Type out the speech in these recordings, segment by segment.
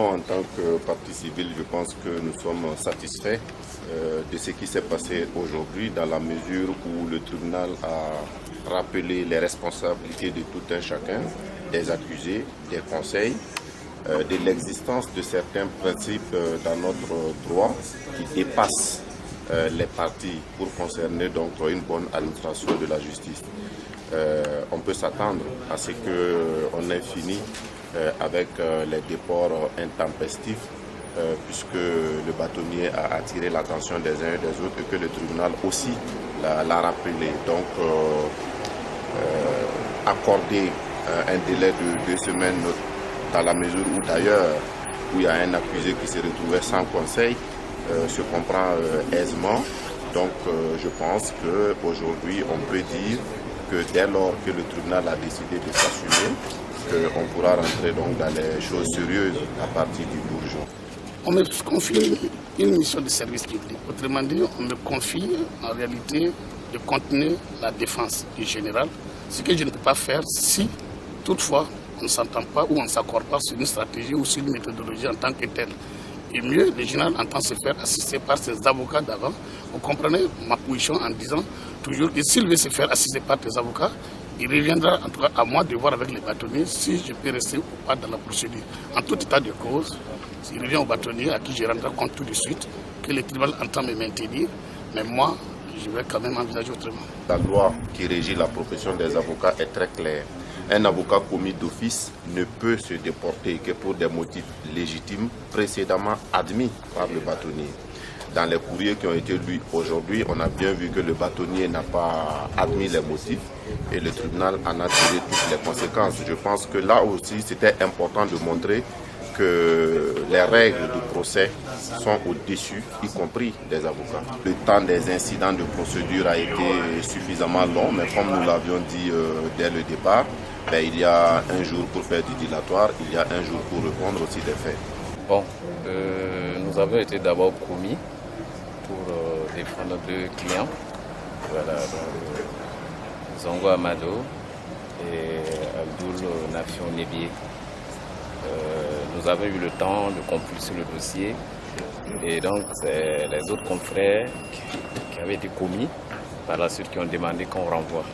en tant que partie civile, je pense que nous sommes satisfaits de ce qui s'est passé aujourd'hui, dans la mesure où le tribunal a rappelé les responsabilités de tout un chacun, des accusés, des conseils, de l'existence de certains principes dans notre droit qui dépassent les parties pour concerner donc une bonne administration de la justice. On peut s'attendre à ce qu'on ait fini avec les déports intempestifs puisque le bâtonnier a attiré l'attention des uns et des autres et que le tribunal aussi l'a rappelé. Donc accorder un délai de 2 semaines dans la mesure où d'ailleurs où il y a un accusé qui s'est retrouvé sans conseil se comprend aisément. Donc je pense qu'aujourd'hui on peut dire que dès lors que le tribunal a décidé de s'assumer, on pourra rentrer donc dans les choses sérieuses à partir du bourgeon. On me confie une mission de service public. Autrement dit, on me confie en réalité de continuer la défense du général, ce que je ne peux pas faire si toutefois on ne s'entend pas ou on ne s'accorde pas sur une stratégie ou sur une méthodologie en tant que telle. Et mieux, le général entend se faire assister par ses avocats d'avant. Vous comprenez ma position en disant toujours que s'il veut se faire assister par des avocats, il reviendra en tout cas à moi de voir avec les bâtonniers si je peux rester ou pas dans la procédure. En tout état de cause, s'il revient au bâtonnier à qui je rendrai compte tout de suite que le tribunal entend me maintenir, mais moi, je vais quand même envisager autrement. La loi qui régit la profession des avocats est très claire. Un avocat commis d'office ne peut se déporter que pour des motifs légitimes précédemment admis par le bâtonnier. Dans les courriers qui ont été lus aujourd'hui, on a bien vu que le bâtonnier n'a pas admis les motifs et le tribunal en a tiré toutes les conséquences. Je pense que là aussi, c'était important de montrer que les règles du procès sont au-dessus, y compris des avocats. Le temps des incidents de procédure a été suffisamment long, mais comme nous l'avions dit dès le départ, il y a un jour pour faire du dilatoire, il y a un jour pour répondre aussi des faits. Bon, nous avons été d'abord promis pour défendre 2 clients. Voilà, donc, Zongo Amado et Abdoul Nafion Nebié. Nous avons eu le temps de compulser le dossier et donc c'est les autres confrères qui avaient été commis par la suite qui ont demandé qu'on renvoie.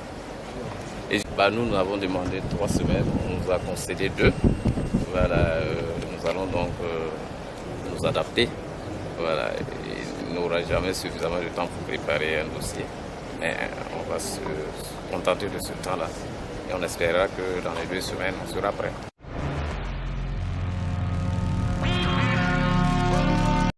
Et nous avons demandé 3 semaines, on nous a concédé 2. Voilà, nous allons donc nous adapter. Voilà, il n'aura jamais suffisamment de temps pour préparer un dossier, mais on va se contenter de ce temps-là et on espérera que dans les 2 semaines, on sera prêt.